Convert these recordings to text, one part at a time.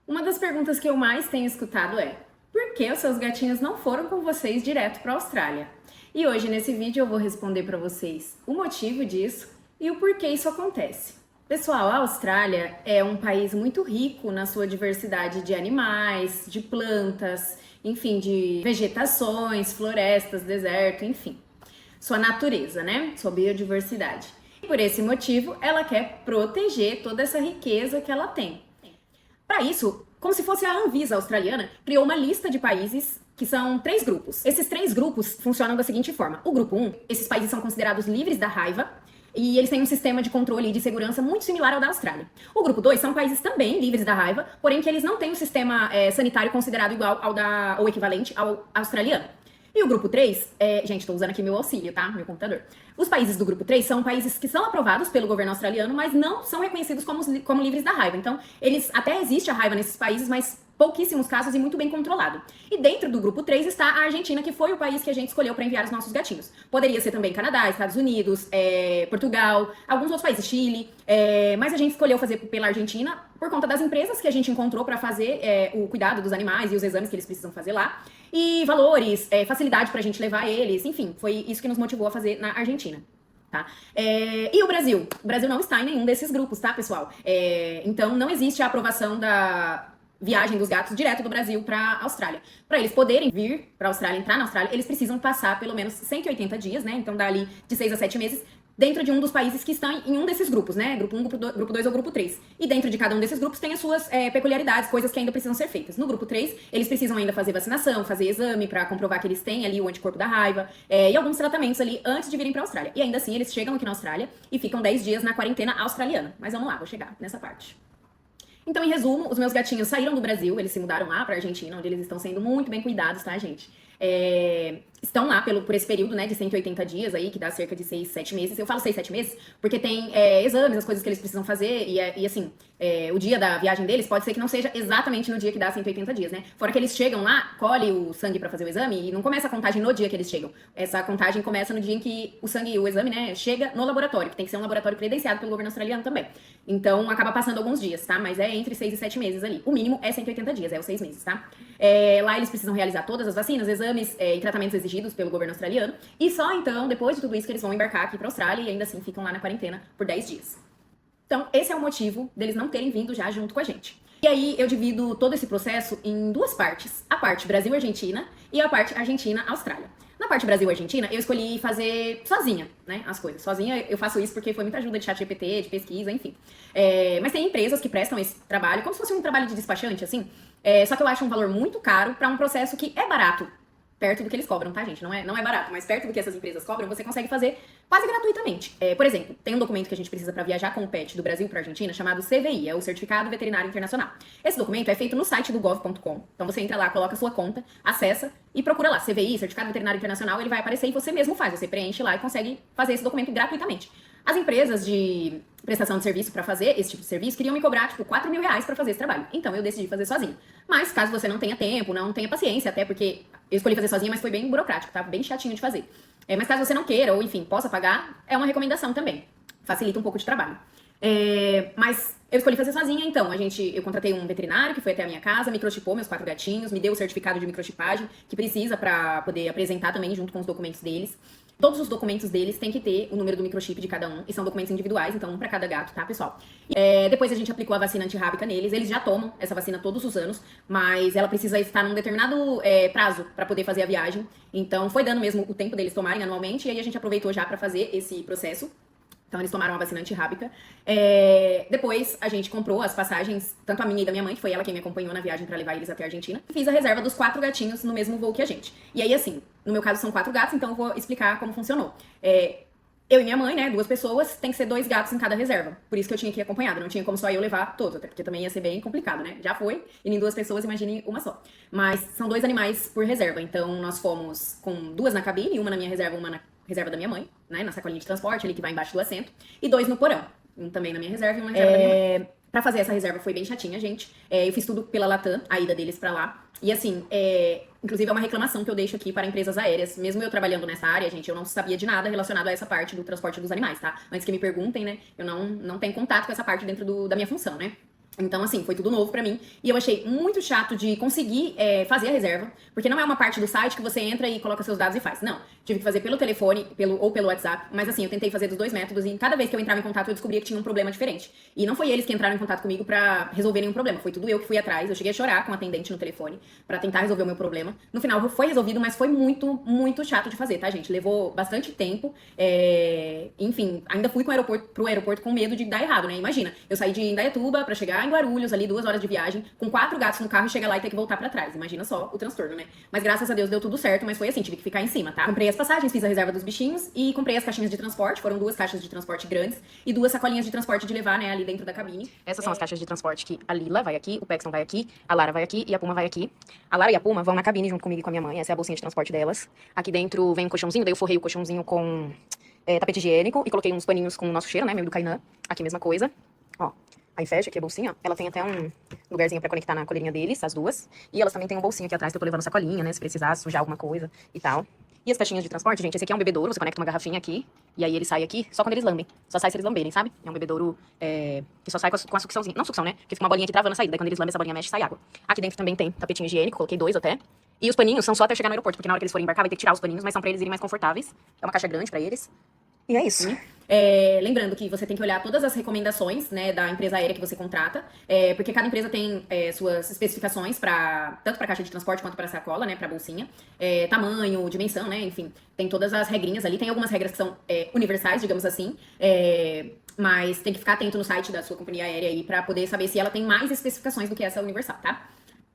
Uma das perguntas que eu mais tenho escutado é: por que os seus gatinhos não foram com vocês direto para a Austrália? E hoje nesse vídeo eu vou responder para vocês o motivo disso e o porquê isso acontece. Pessoal, a Austrália é um país muito rico na sua diversidade de animais, de plantas, enfim, de vegetações, florestas, deserto, enfim. Sua natureza, né? Sua biodiversidade. E por esse motivo, ela quer proteger toda essa riqueza que ela tem. Para isso, como se fosse a Anvisa australiana, criou uma lista de países que são 3 grupos. Esses 3 grupos funcionam da seguinte forma. O grupo 1, esses países são considerados livres da raiva e eles têm um sistema de controle e de segurança muito similar ao da Austrália. O grupo 2 são países também livres da raiva, porém que eles não têm um sistema sanitário considerado igual ou equivalente ao australiano. E o grupo 3, gente, tô usando aqui meu auxílio, tá? Meu computador. Os países do grupo 3 são países que são aprovados pelo governo australiano, mas não são reconhecidos como livres da raiva. Então, até existe a raiva nesses países, mas pouquíssimos casos e muito bem controlado. E dentro do grupo 3 está a Argentina, que foi o país que a gente escolheu para enviar os nossos gatinhos. Poderia ser também Canadá, Estados Unidos, Portugal, alguns outros países, Chile, mas a gente escolheu fazer pela Argentina por conta das empresas que a gente encontrou para fazer o cuidado dos animais e os exames que eles precisam fazer lá. E valores, facilidade pra gente levar eles, enfim, foi isso que nos motivou a fazer na Argentina. Tá? E o Brasil? O Brasil não está em nenhum desses grupos, tá, pessoal? Então não existe a aprovação da viagem dos gatos direto do Brasil para a Austrália. Para eles poderem vir para a Austrália, entrar na Austrália, eles precisam passar pelo menos 180 dias, né? Então dá ali de 6 a 7 meses dentro de um dos países que estão em um desses grupos, né? Grupo 1, grupo 2 ou grupo 3. E dentro de cada um desses grupos tem as suas peculiaridades, coisas que ainda precisam ser feitas. No grupo 3, eles precisam ainda fazer vacinação, fazer exame para comprovar que eles têm ali o anticorpo da raiva e alguns tratamentos ali antes de virem para a Austrália. E ainda assim, eles chegam aqui na Austrália e ficam 10 dias na quarentena australiana. Mas vamos lá, vou chegar nessa parte. Então, em resumo, os meus gatinhos saíram do Brasil, eles se mudaram lá pra Argentina, onde eles estão sendo muito bem cuidados, tá, gente? Estão lá por esse período, né, de 180 dias aí, que dá cerca de 6, 7 meses. Eu falo 6, 7 meses porque tem exames, as coisas que eles precisam fazer e assim, o dia da viagem deles pode ser que não seja exatamente no dia que dá 180 dias, né? Fora que eles chegam lá, colhe o sangue pra fazer o exame e não começa a contagem no dia que eles chegam. Essa contagem começa no dia em que o sangue e o exame, né, chega no laboratório, que tem que ser um laboratório credenciado pelo governo australiano também. Então, acaba passando alguns dias, tá? Mas é entre 6 e 7 meses ali. O mínimo é 180 dias, os 6 meses, tá? Lá eles precisam realizar todas as vacinas, exames e tratamentos exigidos pelo governo australiano. E só então, depois de tudo isso, que eles vão embarcar aqui pra Austrália e ainda assim ficam lá na quarentena por 10 dias. Então, esse é o motivo deles não terem vindo já junto com a gente. E aí, eu divido todo esse processo em 2 partes. A parte Brasil-Argentina e a parte Argentina-Austrália. Na parte Brasil-Argentina, eu escolhi fazer sozinha, né, as coisas. Sozinha eu faço isso porque foi muita ajuda de ChatGPT, de pesquisa, enfim. Mas tem empresas que prestam esse trabalho como se fosse um trabalho de despachante, assim. Só que eu acho um valor muito caro para um processo que é barato, perto do que eles cobram, tá, gente? Não é barato, mas perto do que essas empresas cobram, você consegue fazer quase gratuitamente. Por exemplo, tem um documento que a gente precisa para viajar com o pet do Brasil para Argentina, chamado CVI, é o Certificado Veterinário Internacional. Esse documento é feito no site do gov.com. Então você entra lá, coloca a sua conta, acessa e procura lá, CVI, Certificado Veterinário Internacional, ele vai aparecer e você mesmo faz. Você preenche lá e consegue fazer esse documento gratuitamente. As empresas de prestação de serviço para fazer esse tipo de serviço queriam me cobrar, tipo, 4 mil reais para fazer esse trabalho. Então eu decidi fazer sozinho. Mas caso você não tenha tempo, não tenha paciência, até porque eu escolhi fazer sozinha, mas foi bem burocrático, tá? Bem chatinho de fazer. Mas caso você não queira, ou enfim, possa pagar, é uma recomendação também. Facilita um pouco de trabalho. Mas eu escolhi fazer sozinha, então. Eu contratei um veterinário que foi até a minha casa, microchipou meus 4 gatinhos, me deu o certificado de microchipagem, que precisa para poder apresentar também junto com os documentos deles. Todos os documentos deles têm que ter o número do microchip de cada um, e são documentos individuais, então um para cada gato, tá, pessoal? Depois a gente aplicou a vacina antirrábica neles, eles já tomam essa vacina todos os anos, mas ela precisa estar num determinado prazo para poder fazer a viagem, então foi dando mesmo o tempo deles tomarem anualmente, e aí a gente aproveitou já para fazer esse processo. Então, eles tomaram a vacina antirrábica. Depois, a gente comprou as passagens, tanto a minha e da minha mãe, que foi ela quem me acompanhou na viagem pra levar eles até a Argentina. E fiz a reserva dos 4 gatinhos no mesmo voo que a gente. E aí, assim, no meu caso são 4 gatos, então eu vou explicar como funcionou. Eu e minha mãe, né, 2 pessoas, tem que ser 2 gatos em cada reserva. Por isso que eu tinha que ir acompanhada, não tinha como só eu levar todos, até porque também ia ser bem complicado, né? Já foi, e em 2 pessoas, imagine uma só. Mas são 2 animais por reserva, então nós fomos com 2 na cabine, uma na minha reserva, uma na reserva da minha mãe, né, na sacolinha de transporte, ali que vai embaixo do assento, e 2 no porão. Um também na minha reserva e uma na reserva da minha mãe. Pra fazer essa reserva foi bem chatinha, gente. Eu fiz tudo pela Latam, a ida deles pra lá. E assim, inclusive é uma reclamação que eu deixo aqui para empresas aéreas. Mesmo eu trabalhando nessa área, gente, eu não sabia de nada relacionado a essa parte do transporte dos animais, tá? Antes que me perguntem, né, eu não tenho contato com essa parte dentro da minha função, né? Então, assim, foi tudo novo pra mim. E eu achei muito chato de conseguir fazer a reserva, porque não é uma parte do site que você entra e coloca seus dados e faz. Não. Tive que fazer pelo telefone ou pelo WhatsApp. Mas, assim, eu tentei fazer dos dois métodos e cada vez que eu entrava em contato eu descobria que tinha um problema diferente. E não foi eles que entraram em contato comigo pra resolver nenhum problema. Foi tudo eu que fui atrás. Eu cheguei a chorar com o atendente no telefone pra tentar resolver o meu problema. No final foi resolvido, mas foi muito, muito chato de fazer, tá, gente? Levou bastante tempo. Enfim, ainda fui pro aeroporto com medo de dar errado, né? Imagina, eu saí de Indaiatuba pra chegar em Guarulhos, ali 2 horas de viagem, com 4 gatos no carro e chegar lá e ter que voltar pra trás. Imagina só o transtorno, né? Mas graças a Deus deu tudo certo, mas foi assim, tive que ficar em cima, tá? Comprei as passagens, fiz a reserva dos bichinhos e comprei as caixinhas de transporte. Foram 2 caixas de transporte grandes e 2 sacolinhas de transporte de levar, né, ali dentro da cabine. Essas são as caixas de transporte que a Lila vai aqui, o Paxton vai aqui, a Lara vai aqui e a Puma vai aqui. A Lara e a Puma vão na cabine junto comigo e com a minha mãe. Essa é a bolsinha de transporte delas. Aqui dentro vem um colchãozinho, daí eu forrei o colchãozinho com tapete higiênico e coloquei uns paninhos com o nosso cheiro, né, meu e do Kainan. Aqui mesma coisa, ó. Aí fecha aqui a bolsinha, ó. Ela tem até um lugarzinho pra conectar na coleirinha deles, as duas. E elas também têm um bolsinho aqui atrás que eu tô levando sacolinha, né, se precisar sujar alguma coisa e tal. E as caixinhas de transporte, gente, esse aqui é um bebedouro, você conecta uma garrafinha aqui, e aí ele sai aqui só quando eles lambem. Só sai se eles lamberem, sabe? É um bebedouro que só sai com a sucçãozinha. Não sucção, né? Porque fica uma bolinha aqui travando a saída. Daí quando eles lambem, essa bolinha mexe e sai água. Aqui dentro também tem tapetinho higiênico, coloquei 2 até. E os paninhos são só até chegar no aeroporto, porque na hora que eles forem embarcar vai ter que tirar os paninhos, mas são pra eles irem mais confortáveis. É uma caixa grande pra eles. E é isso. Lembrando que você tem que olhar todas as recomendações, né, da empresa aérea que você contrata, porque cada empresa tem suas especificações tanto para caixa de transporte quanto para sacola, né, para bolsinha, tamanho, dimensão, né, enfim, tem todas as regrinhas ali. Tem algumas regras que são universais, digamos assim, mas tem que ficar atento no site da sua companhia aérea aí para poder saber se ela tem mais especificações do que essa universal, tá?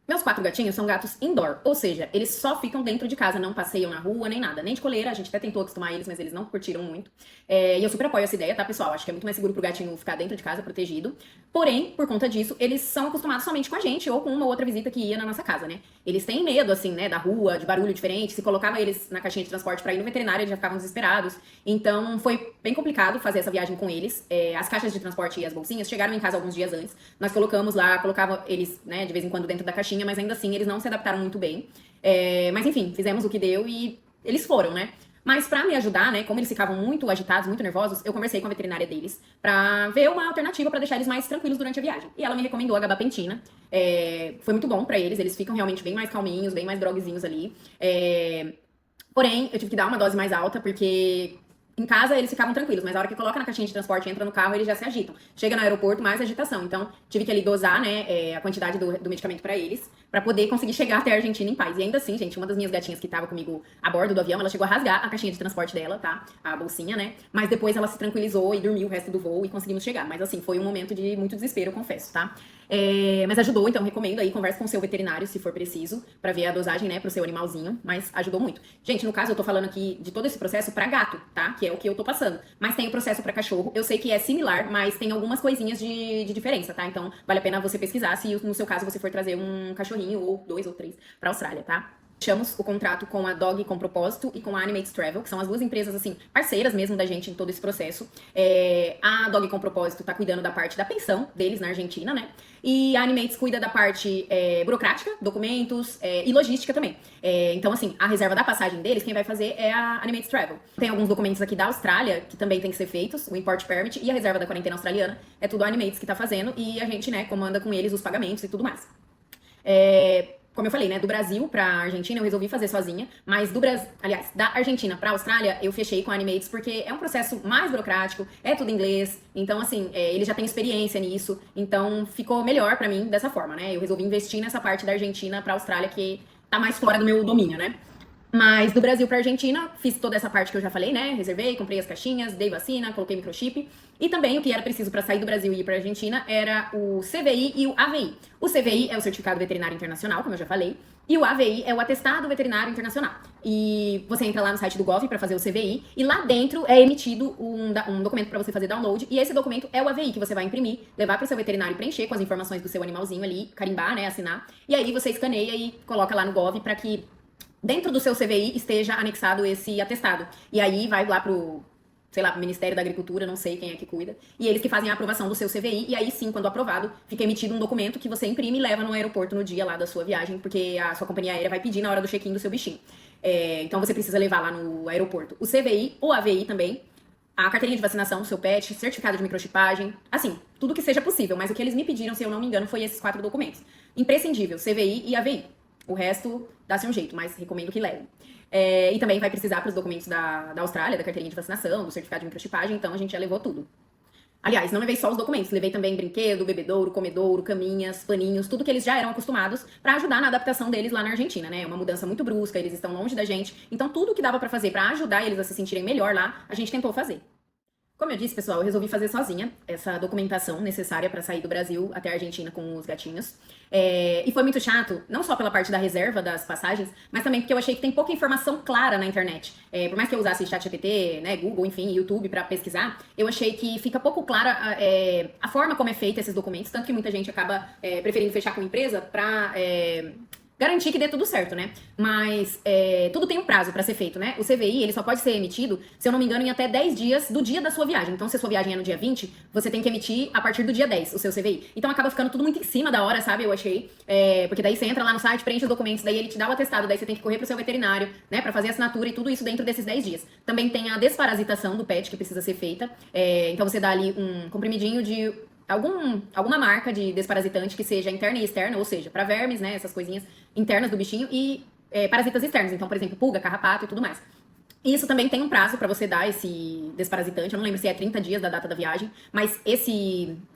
Meus 4 gatinhos são gatos indoor, ou seja, eles só ficam dentro de casa, não passeiam na rua, nem nada. Nem de coleira, a gente até tentou acostumar eles, mas eles não curtiram muito. E eu super apoio essa ideia, tá, pessoal? Acho que é muito mais seguro pro gatinho ficar dentro de casa, protegido. Porém, por conta disso, eles são acostumados somente com a gente ou com uma outra visita que ia na nossa casa, né? Eles têm medo, assim, né, da rua, de barulho diferente. Se colocava eles na caixinha de transporte pra ir no veterinário, eles já ficavam desesperados. Então, foi bem complicado fazer essa viagem com eles. As caixas de transporte e as bolsinhas chegaram em casa alguns dias antes. Nós colocamos lá, colocava eles, né, de vez em quando dentro da caixinha, mas ainda assim, eles não se adaptaram muito bem. Mas enfim, fizemos o que deu e eles foram, né? Mas pra me ajudar, né, como eles ficavam muito agitados, muito nervosos, eu conversei com a veterinária deles pra ver uma alternativa pra deixar eles mais tranquilos durante a viagem. E ela me recomendou a gabapentina. Foi muito bom pra eles ficam realmente bem mais calminhos, bem mais droguezinhos ali. Porém, eu tive que dar uma dose mais alta, porque em casa eles ficavam tranquilos, mas a hora que coloca na caixinha de transporte, entra no carro, eles já se agitam. Chega no aeroporto, mais agitação. Então, tive que ali dosar, né, a quantidade do medicamento pra eles, pra poder conseguir chegar até a Argentina em paz. E ainda assim, gente, uma das minhas gatinhas que tava comigo a bordo do avião, ela chegou a rasgar a caixinha de transporte dela, tá? A bolsinha, né? Mas depois ela se tranquilizou e dormiu o resto do voo e conseguimos chegar. Mas assim, foi um momento de muito desespero, eu confesso, tá? Mas ajudou, então recomendo aí, converse com o seu veterinário se for preciso, pra ver a dosagem, né, pro seu animalzinho, mas ajudou muito. Gente, no caso eu tô falando aqui de todo esse processo pra gato, tá? Que é o que eu tô passando. Mas tem o processo pra cachorro, eu sei que é similar, mas tem algumas coisinhas de diferença, tá? Então vale a pena você pesquisar se no seu caso você for trazer um cachorrinho ou 2 ou 3 pra Austrália, tá? Fechamos o contrato com a Dog com Propósito e com a Animates Travel, que são as 2 empresas, assim, parceiras mesmo da gente em todo esse processo. A Dog com Propósito tá cuidando da parte da pensão deles na Argentina, né? E a Animates cuida da parte burocrática, documentos e logística também. Então, assim, a reserva da passagem deles, quem vai fazer é a Animates Travel. Tem alguns documentos aqui da Austrália que também tem que ser feitos, o Import Permit e a reserva da quarentena australiana. É tudo a Animates que tá fazendo e a gente, né, comanda com eles os pagamentos e tudo mais. Como eu falei, né, do Brasil pra Argentina eu resolvi fazer sozinha, mas da Argentina pra Austrália eu fechei com a Animates porque é um processo mais burocrático, é tudo inglês, então assim, eles já têm experiência nisso, então ficou melhor pra mim dessa forma, né, eu resolvi investir nessa parte da Argentina pra Austrália que tá mais fora do meu domínio, né. Mas do Brasil pra Argentina, fiz toda essa parte que eu já falei, né? Reservei, comprei as caixinhas, dei vacina, coloquei microchip. E também o que era preciso para sair do Brasil e ir pra Argentina era o CVI e o AVI. O CVI é o Certificado Veterinário Internacional, como eu já falei. E o AVI é o Atestado Veterinário Internacional. E você entra lá no site do Gov para fazer o CVI. E lá dentro é emitido um documento para você fazer download. E esse documento é o AVI que você vai imprimir, levar pro seu veterinário preencher com as informações do seu animalzinho ali, carimbar, né? Assinar. E aí você escaneia e coloca lá no Gov para que dentro do seu CVI esteja anexado esse atestado. E aí vai lá pro, sei lá, pro Ministério da Agricultura, não sei quem é que cuida. E eles que fazem a aprovação do seu CVI. E aí sim, quando aprovado, fica emitido um documento que você imprime e leva no aeroporto no dia lá da sua viagem, porque a sua companhia aérea vai pedir na hora do check-in do seu bichinho. Então você precisa levar lá no aeroporto o CVI, o AVI também, a carteirinha de vacinação do seu pet, certificado de microchipagem, assim, tudo que seja possível, mas o que eles me pediram, se eu não me engano, foi esses 4 documentos. Imprescindível, CVI e AVI. O resto dá-se um jeito, mas recomendo que levem. E também vai precisar para os documentos da Austrália, da carteirinha de vacinação, do certificado de microchipagem, então a gente já levou tudo. Aliás, não levei só os documentos, levei também brinquedo, bebedouro, comedouro, caminhas, paninhos, tudo que eles já eram acostumados para ajudar na adaptação deles lá na Argentina, né? É uma mudança muito brusca, eles estão longe da gente, então tudo que dava para fazer para ajudar eles a se sentirem melhor lá, a gente tentou fazer. Como eu disse, pessoal, eu resolvi fazer sozinha essa documentação necessária para sair do Brasil até a Argentina com os gatinhos. E foi muito chato, não só pela parte da reserva das passagens, mas também porque eu achei que tem pouca informação clara na internet. Por mais que eu usasse ChatGPT, né, Google, enfim, YouTube para pesquisar, eu achei que fica pouco clara a forma como é feita esses documentos, tanto que muita gente acaba preferindo fechar com a empresa para garantir que dê tudo certo, né? Mas tudo tem um prazo pra ser feito, né? O CVI, ele só pode ser emitido, se eu não me engano, em até 10 dias do dia da sua viagem. Então, se a sua viagem é no dia 20, você tem que emitir a partir do dia 10 o seu CVI. Então, acaba ficando tudo muito em cima da hora, sabe? Eu achei. Porque daí você entra lá no site, preenche os documentos, daí ele te dá o atestado, daí você tem que correr pro seu veterinário, né? Pra fazer a assinatura e tudo isso dentro desses 10 dias. Também tem a desparasitação do pet, que precisa ser feita. Então, você dá ali um comprimidinho de alguma marca de desparasitante que seja interna e externa, ou seja, para vermes, né, essas coisinhas internas do bichinho e parasitas externos, então, por exemplo, pulga, carrapato e tudo mais. E isso também tem um prazo para você dar esse desparasitante, eu não lembro se é 30 dias da data da viagem, mas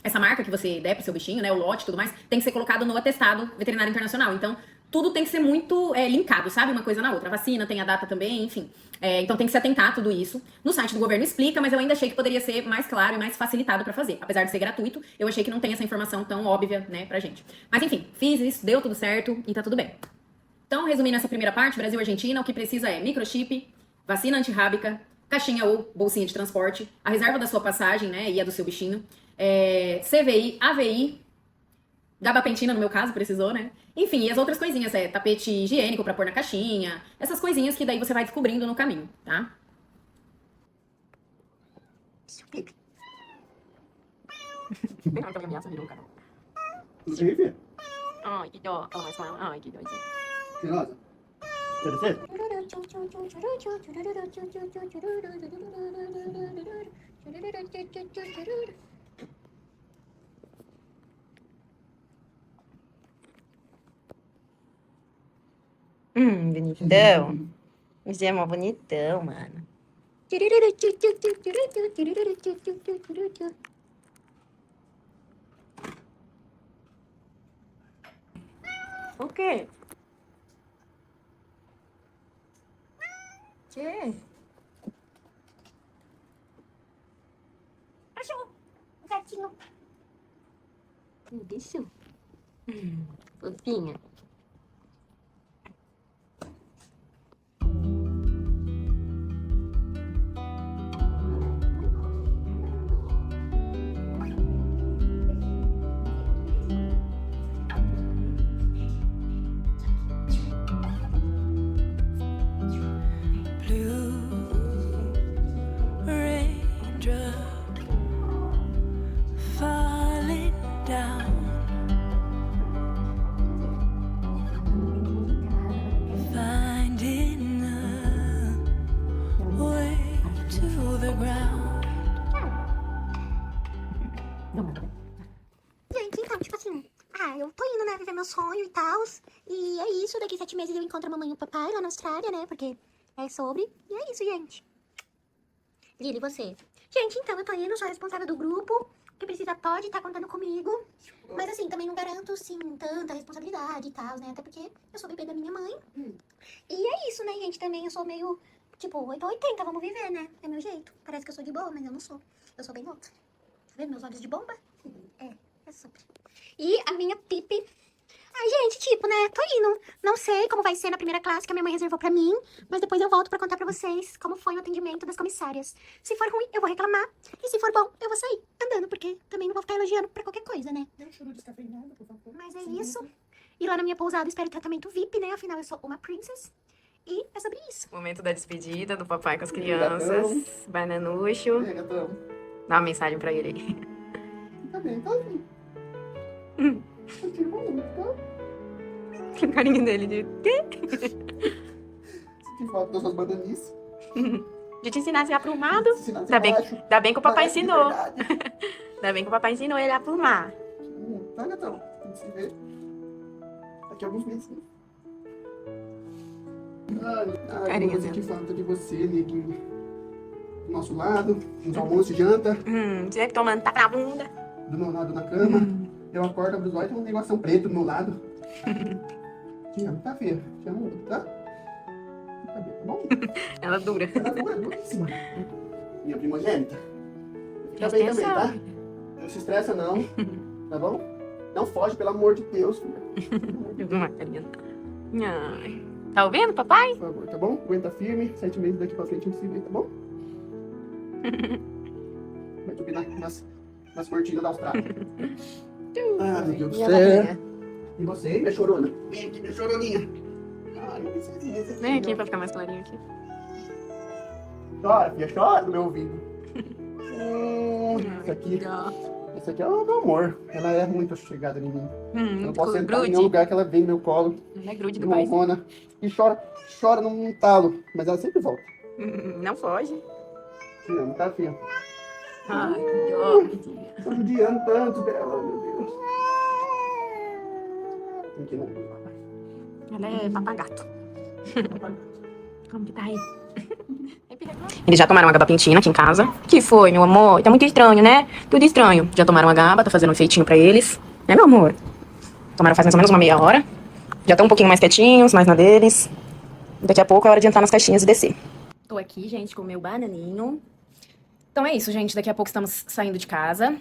essa marca que você der pro seu bichinho, né, o lote e tudo mais, tem que ser colocado no atestado veterinário internacional. Então, tudo tem que ser muito linkado, sabe? Uma coisa na outra. A vacina tem a data também, enfim. Então tem que se atentar a tudo isso. No site do governo explica, mas eu ainda achei que poderia ser mais claro e mais facilitado pra fazer. Apesar de ser gratuito, eu achei que não tem essa informação tão óbvia, né, pra gente. Mas enfim, fiz isso, deu tudo certo e tá tudo bem. Então, resumindo essa primeira parte, Brasil e Argentina, o que precisa é microchip, vacina antirrábica, caixinha ou bolsinha de transporte, a reserva da sua passagem, né, e a do seu bichinho, CVI, AVI, gabapentina, no meu caso, precisou, né? Enfim, e as outras coisinhas, tapete higiênico pra pôr na caixinha, essas coisinhas que daí você vai descobrindo no caminho, tá? Ai, que dó. Fala mais com ela. Ai, que dózinho. Cheirosa? Quer descer? Bonitão. Você é mó bonitão, mano. O quê? Que? Cachorro, gatinho. Bicho. Fofinha. Gente, então, tipo assim, eu tô indo, né, viver meu sonho e tal. E é isso, daqui 7 meses eu encontro a mamãe e o papai lá na Austrália, né, porque é sobre. E é isso, gente. Lili, você? Gente, então, eu tô indo, sou a responsável do grupo. Que precisa pode estar contando comigo. Mas assim, também não garanto, sim, tanta responsabilidade e tal, né, até porque eu sou bebê da minha mãe. E é isso, né, gente, também eu sou meio, tipo, 8 ou 80, vamos viver, né, é meu jeito. Parece que eu sou de boa, mas eu não sou. Eu sou bem outra. Tá vendo meus olhos de bomba? É super. E a minha pipi. Ai, gente, tipo, né, tô indo. Não sei como vai ser na primeira classe que a minha mãe reservou pra mim, mas depois eu volto pra contar pra vocês como foi o atendimento das comissárias. Se for ruim, eu vou reclamar. E se for bom, eu vou sair andando, porque também não vou ficar elogiando pra qualquer coisa, né? Não choro descafeinado, por favor. Mas é isso. E lá na minha pousada eu espero tratamento VIP, né? Afinal, eu sou uma princess. E é sobre isso. Momento da despedida do papai com as crianças. Bananucho. E aí, gatão? Dá uma mensagem pra ele aí. Tá bem, tá bem. Eu tiro muito, tá? Que carinho dele de quê? Senti falta das suas bananices. De te ensinar a ser aprumado. Ensinar a ser baixo. Ainda bem que o papai Parece de ensinou. verdade. Ainda bem que o papai ensinou ele a aprumar. Tá, gatão? Tem que se ver. Daqui a alguns meses. Ai, Carinha eu sinto falta de você, neguinho. Do nosso lado, nos almoços e janta. Sempre tomando tapa na bunda. Do meu lado na cama. Eu acordo, abro os olhos e tem um negocinho preto do meu lado. Te amo, tá, filha? Te amo muito, tá? Tá bem, tá bom? Ela dura. Ela é duríssima. Minha primogênita. Fica Presta bem também, tá? atenção. Não se estressa, não. Tá bom? Não foge, pelo amor de Deus, filha. Uma carinha. Ai. Tá ouvindo, papai? Por favor, tá bom? Aguenta firme. 7 meses daqui pra frente a gente se vê, tá bom? Vai subir nas cortinas da Austrália. Ai, meu Deus do E a céu. barriga? E você, minha chorona? Vem aqui, minha choroninha. Ai, meu Deus. Vem aqui pra ficar mais clarinho aqui. Chora, filha, chora no meu ouvido. Esse aqui é o meu amor. Ela é muito chegada em mim. Eu não posso entrar em nenhum lugar que ela vem no meu colo. Ela é grude do E pai. ronrona. E chora num talo. Mas ela sempre volta. Não foge. Te amo, tá, filha? Ai, que dó, bichinha. Tô judiando tanto dela, meu Deus. Tem que ir não. Ela é papagato. Como que tá aí? Eles já tomaram uma gabapentina aqui em casa. Que foi, meu amor? Tá muito estranho, né? Tudo estranho. Já tomaram uma gaba, tá fazendo um feitinho pra eles. Né, meu amor? Tomaram faz mais ou menos uma meia hora. Já estão um pouquinho mais quietinhos, mais na deles. Daqui a pouco é hora de entrar nas caixinhas e descer. Tô aqui, gente, com o meu bananinho. Então é isso, gente. Daqui a pouco estamos saindo de casa.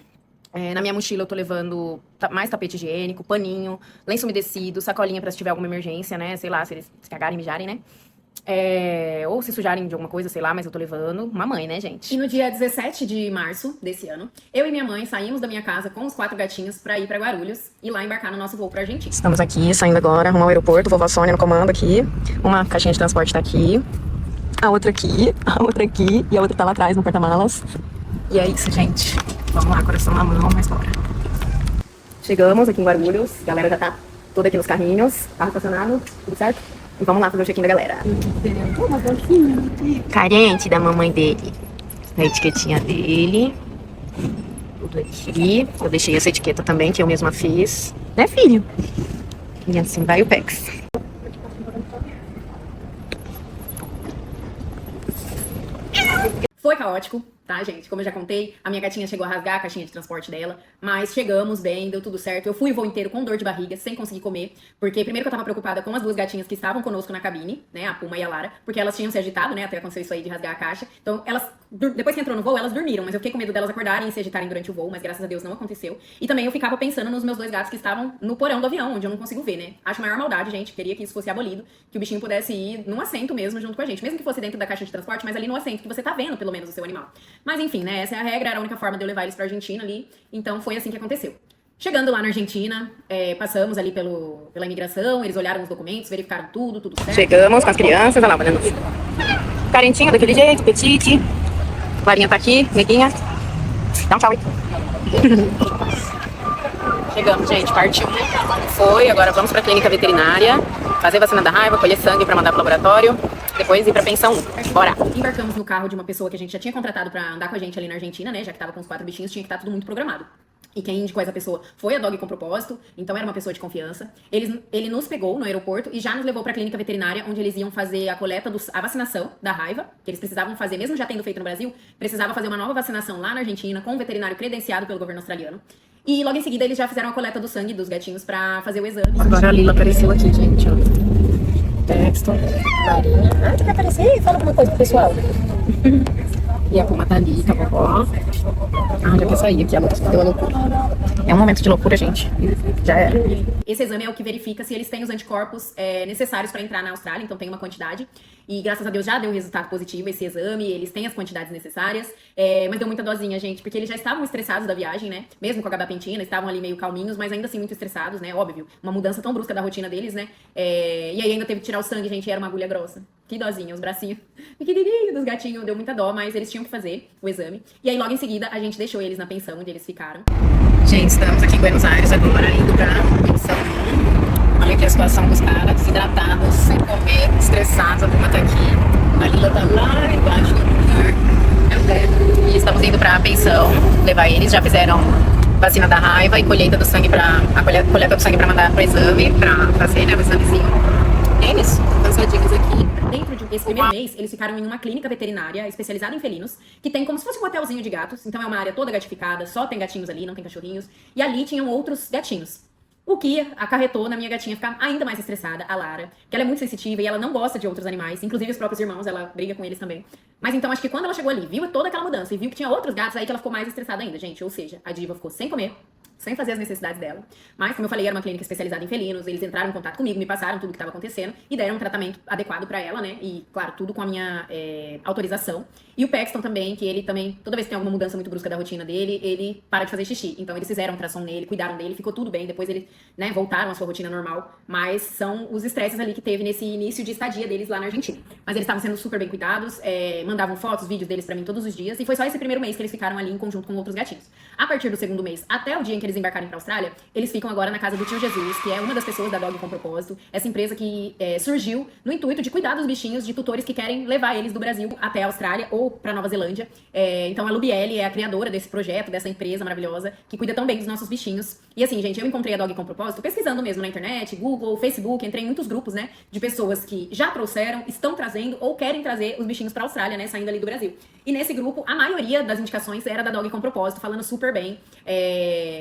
Na minha mochila eu tô levando mais tapete higiênico, paninho, lenço umedecido, sacolinha pra se tiver alguma emergência, né? Sei lá, se eles se cagarem e mijarem, né? Ou se sujarem de alguma coisa, sei lá, mas eu tô levando uma mãe, né, gente? E no dia 17 de março desse ano, eu e minha mãe saímos da minha casa com os 4 gatinhos pra ir pra Guarulhos e lá embarcar no nosso voo pra Argentina. Estamos aqui, saindo agora, rumo ao aeroporto, vovó Sônia no comando aqui. Uma caixinha de transporte tá aqui, a outra aqui e a outra tá lá atrás no porta-malas. E é isso, gente. Vamos lá, coração na mão, mas bora. Chegamos aqui em Guarulhos, a galera já tá toda aqui nos carrinhos, carro estacionado, tudo certo? E vamos lá fazer o check-in da galera. Carente da mamãe dele. A etiquetinha dele. Tudo aqui. Eu deixei essa etiqueta também, que eu mesma fiz. Né, filho? E assim vai o PEX. Foi caótico, tá, gente? Como eu já contei, a minha gatinha chegou a rasgar a caixinha de transporte dela, mas chegamos bem, deu tudo certo. Eu fui o voo inteiro com dor de barriga, sem conseguir comer, porque primeiro que eu tava preocupada com as 2 gatinhas que estavam conosco na cabine, né, a Puma e a Lara, porque elas tinham se agitado, né, até acontecer isso aí de rasgar a caixa. Então, elas, depois que entrou no voo, elas dormiram, mas eu fiquei com medo delas acordarem e se agitarem durante o voo, mas graças a Deus não aconteceu. E também eu ficava pensando nos meus 2 gatos que estavam no porão do avião, onde eu não consigo ver, né. Acho maior maldade, gente, queria que isso fosse abolido, que o bichinho pudesse ir num assento mesmo junto com a gente, mesmo que fosse dentro da caixa de transporte, mas ali no assento, que você tá vendo, pelo menos, o seu animal. Mas enfim, né, essa é a regra, era a única forma de eu levar eles pra Argentina ali, então foi assim que aconteceu. Chegando lá na Argentina, passamos ali pela imigração, eles olharam os documentos, verificaram tudo certo. Chegamos com as crianças, olha lá, olhando. Carentinho daquele jeito, petite. Clarinha tá aqui, neguinha. Dá um tchau aí. Chegamos, gente, partiu. Foi, agora vamos pra clínica veterinária, fazer vacina da raiva, colher sangue pra mandar pro laboratório, depois ir pra pensão 1. Bora! Embarcamos no carro de uma pessoa que a gente já tinha contratado pra andar com a gente ali na Argentina, né, já que tava com os 4 bichinhos, tinha que estar tudo muito programado. E quem indicou essa pessoa foi a Dog com Propósito, então era uma pessoa de confiança. Ele nos pegou no aeroporto e já nos levou pra clínica veterinária, onde eles iam fazer a coleta, a vacinação da raiva, que eles precisavam fazer, mesmo já tendo feito no Brasil, precisava fazer uma nova vacinação lá na Argentina, com um veterinário credenciado pelo governo australiano. E logo em seguida eles já fizeram a coleta do sangue dos gatinhos pra fazer o exame. Agora a Lila apareceu aqui, gente, ó. Texto, Marinha. Ah, tu quer aparecer? Fala alguma coisa pro pessoal. E a Puma tá ali, com a vovó. Ah, já quer sair aqui, ela deu a loucura. É um momento de loucura, gente. Já era. Esse exame é o que verifica se eles têm os anticorpos necessários para entrar na Austrália, então tem uma quantidade. E graças a Deus já deu resultado positivo esse exame, eles têm as quantidades necessárias. Mas deu muita dosinha, gente, porque eles já estavam estressados da viagem, né? Mesmo com a gabapentina, estavam ali meio calminhos, mas ainda assim muito estressados, né? Óbvio, uma mudança tão brusca da rotina deles, né? E aí ainda teve que tirar o sangue, gente, e era uma agulha grossa. Que dozinha, os bracinhos pequenininhos dos gatinhos, deu muita dó, mas eles tinham que fazer o exame. E aí logo em seguida a gente deixou eles na pensão onde eles ficaram. Gente, estamos aqui em Buenos Aires agora, indo pra pensão 1. Olha aqui a situação dos caras, desidratados, sem comer, estressados, a turma tá aqui. A Lila tá lá embaixo do lugar. E estamos indo pra pensão levar eles. Já fizeram vacina da raiva e colheita do sangue coleta do sangue pra mandar pro exame, pra fazer, né, o examezinho. É isso, cansadinhos aqui. Dentro desse primeiro mês, eles ficaram em uma clínica veterinária especializada em felinos, que tem como se fosse um hotelzinho de gatos. Então é uma área toda gatificada, só tem gatinhos ali, não tem cachorrinhos. E ali tinham outros gatinhos. O que acarretou na minha gatinha ficar ainda mais estressada, a Lara, que ela é muito sensitiva e ela não gosta de outros animais, inclusive os próprios irmãos, ela briga com eles também. Mas então acho que quando ela chegou ali, viu toda aquela mudança e viu que tinha outros gatos, aí que ela ficou mais estressada ainda, gente. Ou seja, a Diva ficou sem comer, sem fazer as necessidades dela. Mas, como eu falei, era uma clínica especializada em felinos, eles entraram em contato comigo, me passaram tudo o que estava acontecendo e deram um tratamento adequado pra ela, né? E, claro, tudo com a minha autorização. E o Paxton também, que ele também, toda vez que tem alguma mudança muito brusca da rotina dele, ele para de fazer xixi. Então, eles fizeram um ultrassom nele, cuidaram dele, ficou tudo bem. Depois eles, né, voltaram à sua rotina normal. Mas são os estresses ali que teve nesse início de estadia deles lá na Argentina. Mas eles estavam sendo super bem cuidados, mandavam fotos, vídeos deles pra mim todos os dias. E foi só esse primeiro mês que eles ficaram ali em conjunto com outros gatinhos. A partir do segundo mês, até o dia em que eles embarcarem pra Austrália, eles ficam agora na casa do tio Jesus, que é uma das pessoas da Dog com Propósito. Essa empresa que surgiu no intuito de cuidar dos bichinhos de tutores que querem levar eles do Brasil até a Austrália ou pra Nova Zelândia. Então a Lubielle é a criadora desse projeto, dessa empresa maravilhosa, que cuida tão bem dos nossos bichinhos. E assim, gente, eu encontrei a Dog com Propósito pesquisando mesmo na internet, Google, Facebook, entrei em muitos grupos, né, de pessoas que já trouxeram, estão trazendo ou querem trazer os bichinhos pra Austrália, né, saindo ali do Brasil. E nesse grupo, a maioria das indicações era da Dog com Propósito, falando super bem.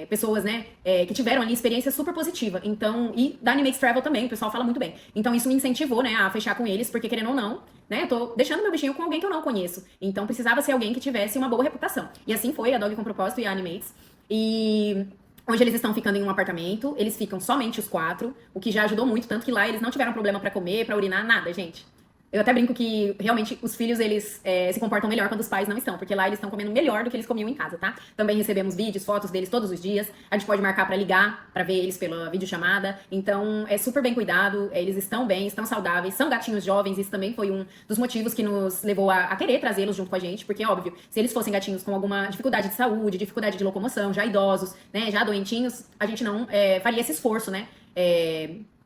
Pessoas, né, que tiveram ali experiência super positiva. Então, e da Animates Travel também, o pessoal fala muito bem. Então isso me incentivou, né, a fechar com eles, porque querendo ou não, né, eu tô deixando meu bichinho com alguém que eu não conheço. Então precisava ser alguém que tivesse uma boa reputação. E assim foi a Dog com Propósito e a Animates. E hoje eles estão ficando em um apartamento, eles ficam somente os 4, o que já ajudou muito, tanto que lá eles não tiveram problema pra comer, pra urinar, nada, gente. Eu até brinco que, realmente, os filhos, eles se comportam melhor quando os pais não estão, porque lá eles estão comendo melhor do que eles comiam em casa, tá? Também recebemos vídeos, fotos deles todos os dias, a gente pode marcar pra ligar, pra ver eles pela videochamada, então é super bem cuidado, eles estão bem, estão saudáveis, são gatinhos jovens, isso também foi um dos motivos que nos levou a querer trazê-los junto com a gente, porque, óbvio, se eles fossem gatinhos com alguma dificuldade de saúde, dificuldade de locomoção, já idosos, né, já doentinhos, a gente não faria esse esforço, né,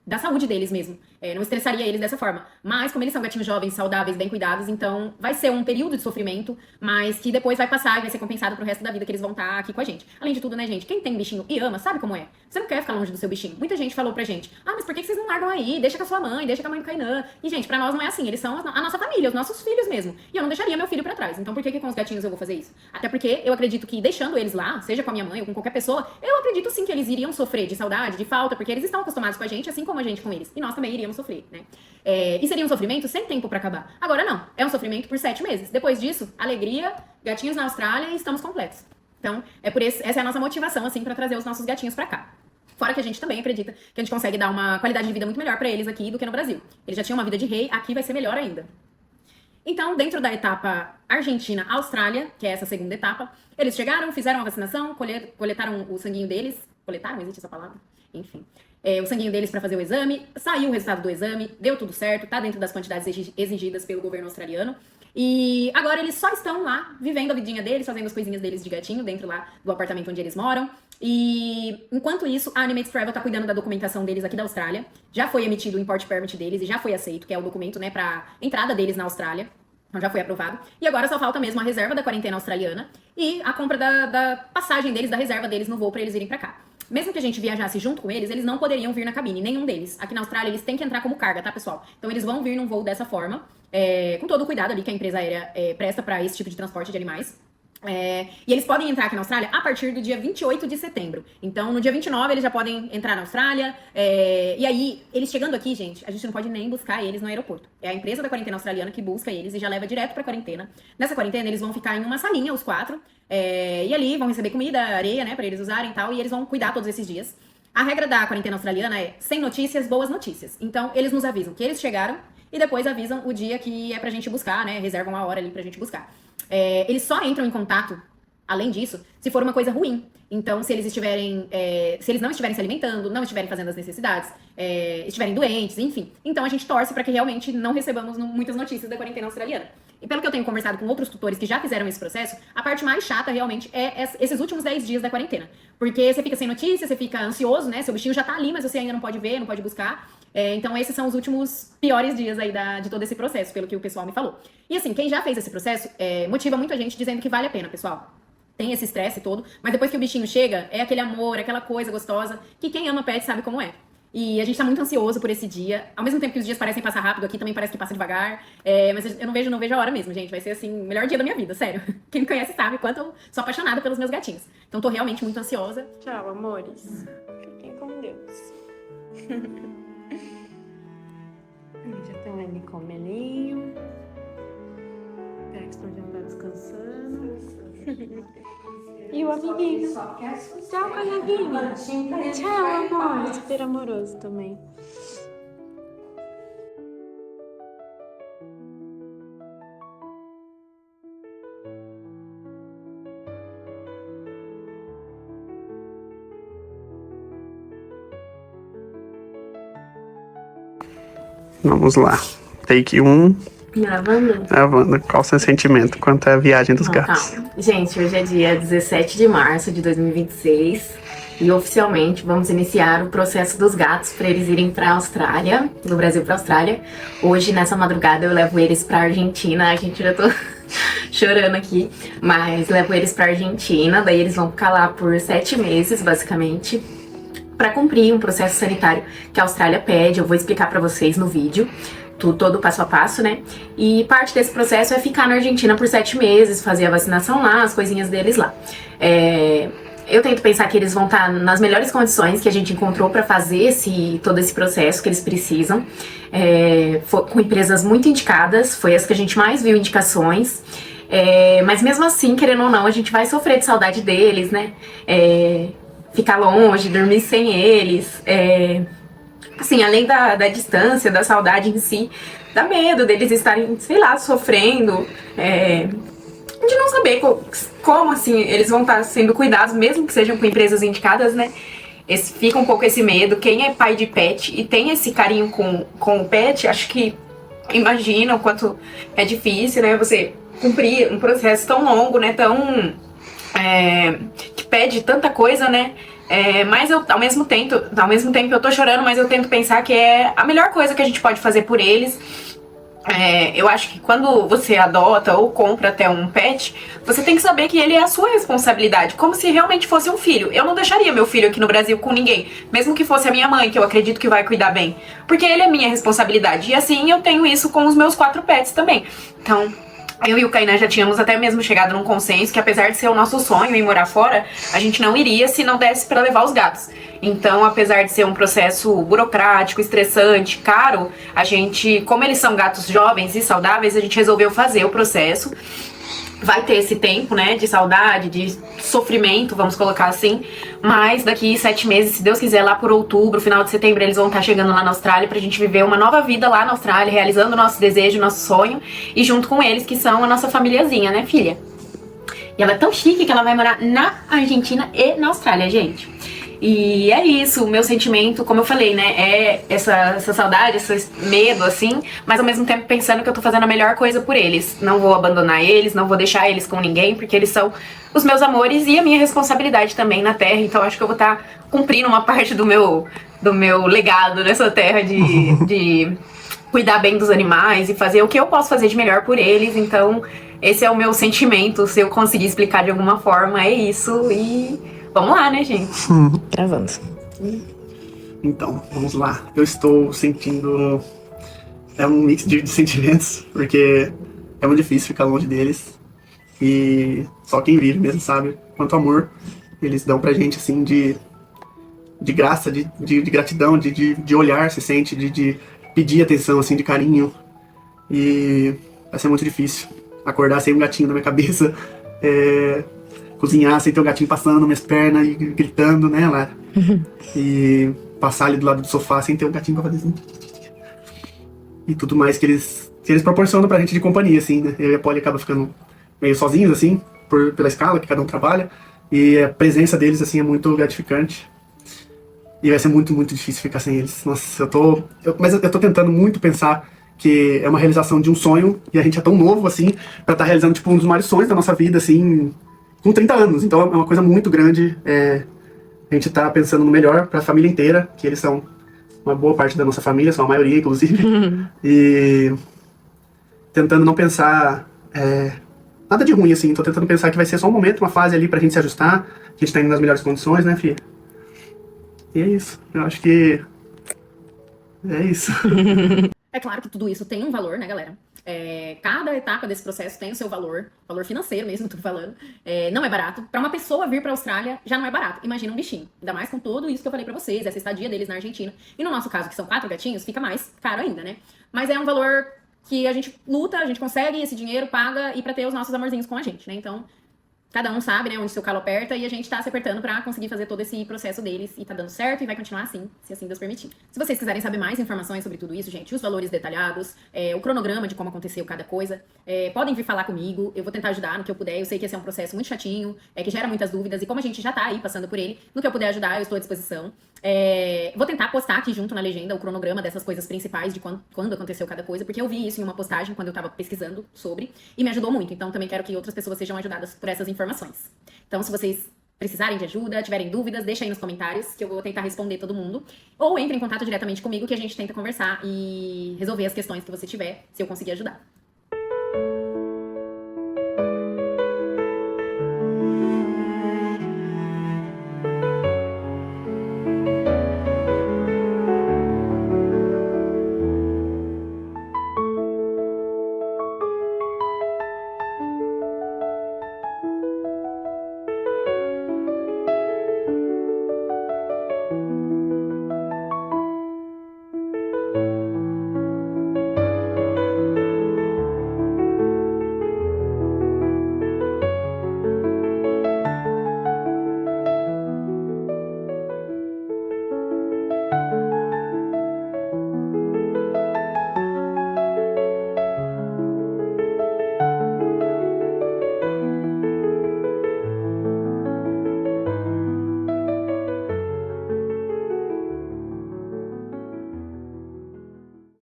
da saúde deles mesmo. Não estressaria eles dessa forma. Mas, como eles são gatinhos jovens, saudáveis, bem cuidados, então vai ser um período de sofrimento, mas que depois vai passar e vai ser compensado pro resto da vida que eles vão estar aqui com a gente. Além de tudo, né, gente? Quem tem bichinho e ama, sabe como é? Você não quer ficar longe do seu bichinho. Muita gente falou pra gente, mas por que vocês não largam aí? Deixa com a sua mãe, deixa com a mãe do Kainan. E, gente, pra nós não é assim. Eles são a nossa família, os nossos filhos mesmo. E eu não deixaria meu filho pra trás. Então, por que com os gatinhos eu vou fazer isso? Até porque eu acredito que deixando eles lá, seja com a minha mãe ou com qualquer pessoa, eu acredito sim que eles iriam sofrer de saudade, de falta, porque eles estão acostumados com a gente, assim como a gente com eles. E nós também iríamos sofrer, né? E seria um sofrimento sem tempo pra acabar. Agora não, é um sofrimento por 7 meses. Depois disso, alegria, gatinhos na Austrália e estamos completos. Então, essa é a nossa motivação, assim, pra trazer os nossos gatinhos pra cá. Fora que a gente também acredita que a gente consegue dar uma qualidade de vida muito melhor pra eles aqui do que no Brasil. Eles já tinham uma vida de rei, aqui vai ser melhor ainda. Então, dentro da etapa Argentina-Austrália, que é essa segunda etapa, eles chegaram, fizeram a vacinação, coletaram o sanguinho deles. Coletaram? Existe essa palavra? Enfim. O sanguinho deles para fazer o exame, saiu o resultado do exame, deu tudo certo, tá dentro das quantidades exigidas pelo governo australiano. E agora eles só estão lá, vivendo a vidinha deles, fazendo as coisinhas deles de gatinho, dentro lá do apartamento onde eles moram. E enquanto isso, a Animates Travel tá cuidando da documentação deles aqui da Austrália. Já foi emitido o Import Permit deles e já foi aceito, que é o documento, né, pra entrada deles na Austrália. Então já foi aprovado. E agora só falta mesmo a reserva da quarentena australiana e a compra da passagem deles, da reserva deles no voo pra eles irem pra cá. Mesmo que a gente viajasse junto com eles não poderiam vir na cabine, nenhum deles. Aqui na Austrália, eles têm que entrar como carga, tá, pessoal? Então, eles vão vir num voo dessa forma, com todo o cuidado ali que a empresa aérea presta pra esse tipo de transporte de animais. E eles podem entrar aqui na Austrália a partir do dia 28 de setembro. Então, no dia 29, eles já podem entrar na Austrália. E aí, eles chegando aqui, gente, a gente não pode nem buscar eles no aeroporto. É a empresa da quarentena australiana que busca eles e já leva direto pra quarentena. Nessa quarentena, eles vão ficar em uma salinha, os 4. E ali vão receber comida, areia, né, pra eles usarem e tal. E eles vão cuidar todos esses dias. A regra da quarentena australiana é sem notícias, boas notícias. Então, eles nos avisam que eles chegaram e depois avisam o dia que é pra gente buscar, né? Reservam a hora ali pra gente buscar. Eles só entram em contato, além disso, se for uma coisa ruim. Então, se eles não estiverem se alimentando, não estiverem fazendo as necessidades, estiverem doentes, enfim. Então, a gente torce para que realmente não recebamos muitas notícias da quarentena australiana. E pelo que eu tenho conversado com outros tutores que já fizeram esse processo, a parte mais chata realmente é esses últimos 10 dias da quarentena. Porque você fica sem notícia, você fica ansioso, né? Seu bichinho já tá ali, mas você ainda não pode ver, não pode buscar. Então esses são os últimos piores dias aí de todo esse processo, pelo que o pessoal me falou. E assim, quem já fez esse processo, motiva muita gente dizendo que vale a pena, pessoal. Tem esse estresse todo, mas depois que o bichinho chega, é aquele amor, aquela coisa gostosa, que quem ama pet sabe como é. E a gente tá muito ansioso por esse dia. Ao mesmo tempo que os dias parecem passar rápido, aqui também parece que passa devagar. Mas eu não vejo a hora mesmo, gente. Vai ser, assim, o melhor dia da minha vida, sério. Quem me conhece sabe quanto eu sou apaixonada pelos meus gatinhos. Então tô realmente muito ansiosa. Tchau, amores. Fiquem com Deus. Já estão ali com o melinho. Dexter já tá descansando. E o amiguinho. Tchau, coleguinha. Tchau, amor. Super amoroso também. Vamos lá. Take 1. Gravando? Gravando. Qual o seu sentimento quanto à viagem dos gatos? Calma. Gente, hoje é dia 17 de março de 2026 e oficialmente vamos iniciar o processo dos gatos para eles irem para a Austrália, do Brasil para a Austrália. Hoje, nessa madrugada, eu levo eles para a Argentina. A gente já tô chorando aqui, mas levo eles para a Argentina. Daí eles vão ficar lá por 7 meses, basicamente, para cumprir um processo sanitário que a Austrália pede. Eu vou explicar para vocês no vídeo. Todo passo a passo, né? E parte desse processo é ficar na Argentina por 7 meses, fazer a vacinação lá, as coisinhas deles lá. Eu tento pensar que eles vão estar nas melhores condições que a gente encontrou para fazer todo esse processo que eles precisam. Com empresas muito indicadas, foi as que a gente mais viu indicações. Mas mesmo assim, querendo ou não, a gente vai sofrer de saudade deles, né? Ficar longe, dormir sem eles. Assim, além da distância, da saudade em si, dá medo deles estarem, sei lá, sofrendo, de não saber como, assim, eles vão estar sendo cuidados, mesmo que sejam com empresas indicadas, né? Fica um pouco esse medo. Quem é pai de pet e tem esse carinho com o pet, acho que imagina o quanto é difícil, né? Você cumprir um processo tão longo, né? Que pede tanta coisa, né? Mas ao mesmo tempo eu tô chorando, mas eu tento pensar que é a melhor coisa que a gente pode fazer por eles. Eu acho que quando você adota ou compra até um pet, você tem que saber que ele é a sua responsabilidade, como se realmente fosse um filho. Eu não deixaria meu filho aqui no Brasil com ninguém, mesmo que fosse a minha mãe, que eu acredito que vai cuidar bem, porque ele é minha responsabilidade. E assim eu tenho isso com os meus 4 pets também. Então, eu e o Kainan já tínhamos até mesmo chegado num consenso que, apesar de ser o nosso sonho em morar fora, a gente não iria se não desse pra levar os gatos. Então, apesar de ser um processo burocrático, estressante, caro, a gente, como eles são gatos jovens e saudáveis, a gente resolveu fazer o processo. Vai ter esse tempo, né, de saudade, de sofrimento, vamos colocar assim, mas daqui 7 meses, se Deus quiser, lá por outubro, final de setembro, eles vão estar chegando lá na Austrália pra gente viver uma nova vida lá na Austrália, realizando o nosso desejo, o nosso sonho, e junto com eles, que são a nossa famíliazinha, né, filha? E ela é tão chique que ela vai morar na Argentina e na Austrália, gente. E é isso, o meu sentimento, como eu falei, né, é essa saudade, esse medo, assim, mas ao mesmo tempo pensando que eu tô fazendo a melhor coisa por eles. Não vou abandonar eles, não vou deixar eles com ninguém, porque eles são os meus amores e a minha responsabilidade também na Terra. Então acho que eu vou estar cumprindo uma parte do meu legado nessa Terra de cuidar bem dos animais e fazer o que eu posso fazer de melhor por eles. Então esse é o meu sentimento, se eu conseguir explicar de alguma forma, é isso. E vamos lá, né, gente? Gravando. Então, vamos lá. Eu estou sentindo... um mix de sentimentos, porque é muito difícil ficar longe deles. E só quem vive mesmo sabe quanto amor eles dão pra gente, assim, de graça, de gratidão, de olhar, se sente, de pedir atenção, assim, de carinho. E vai ser muito difícil acordar sem um gatinho na minha cabeça, cozinhar sem ter o gatinho passando nas minhas pernas e gritando, né, Lara? E passar ali do lado do sofá sem ter um gatinho pra fazer assim. E tudo mais que eles proporcionam pra gente de companhia, assim, né? Eu e a Polly acabam ficando meio sozinhos, assim, pela escala que cada um trabalha. E a presença deles, assim, é muito gratificante. E vai ser muito, muito difícil ficar sem eles. Nossa, mas eu tô tentando muito pensar que é uma realização de um sonho, e a gente é tão novo, assim, pra estar realizando, tipo, um dos maiores sonhos da nossa vida, assim, com 30 anos. Então é uma coisa muito grande. A gente tá pensando no melhor pra família inteira, que eles são uma boa parte da nossa família, são a maioria, inclusive. E tentando não pensar nada de ruim, assim. Tô tentando pensar que vai ser só um momento, uma fase ali pra gente se ajustar, que a gente tá indo nas melhores condições, né, filha? E é isso. Eu acho que é isso. É claro que tudo isso tem um valor, né, galera? Cada etapa desse processo tem o seu valor financeiro mesmo, tô falando. Não é barato. Pra uma pessoa vir pra Austrália, já não é barato. Imagina um bichinho. Ainda mais com tudo isso que eu falei pra vocês, essa estadia deles na Argentina. E no nosso caso, que são 4 gatinhos, fica mais caro ainda, né? Mas é um valor que a gente luta, a gente consegue esse dinheiro, paga, e pra ter os nossos amorzinhos com a gente, né? Então, cada um sabe, né, onde seu calo aperta, e a gente tá se apertando pra conseguir fazer todo esse processo deles, e tá dando certo, e vai continuar assim, se assim Deus permitir. Se vocês quiserem saber mais informações sobre tudo isso, gente, os valores detalhados, o cronograma de como aconteceu cada coisa, podem vir falar comigo, eu vou tentar ajudar no que eu puder. Eu sei que esse é um processo muito chatinho, que gera muitas dúvidas, e como a gente já tá aí passando por ele, no que eu puder ajudar, eu estou à disposição. Vou tentar postar aqui junto na legenda o cronograma dessas coisas principais de quando aconteceu cada coisa, porque eu vi isso em uma postagem quando eu tava pesquisando sobre, e me ajudou muito. Então também quero que outras pessoas sejam ajudadas por essas informações. Então, se vocês precisarem de ajuda, tiverem dúvidas, deixa aí nos comentários que eu vou tentar responder todo mundo. Ou entre em contato diretamente comigo que a gente tenta conversar e resolver as questões que você tiver, se eu conseguir ajudar.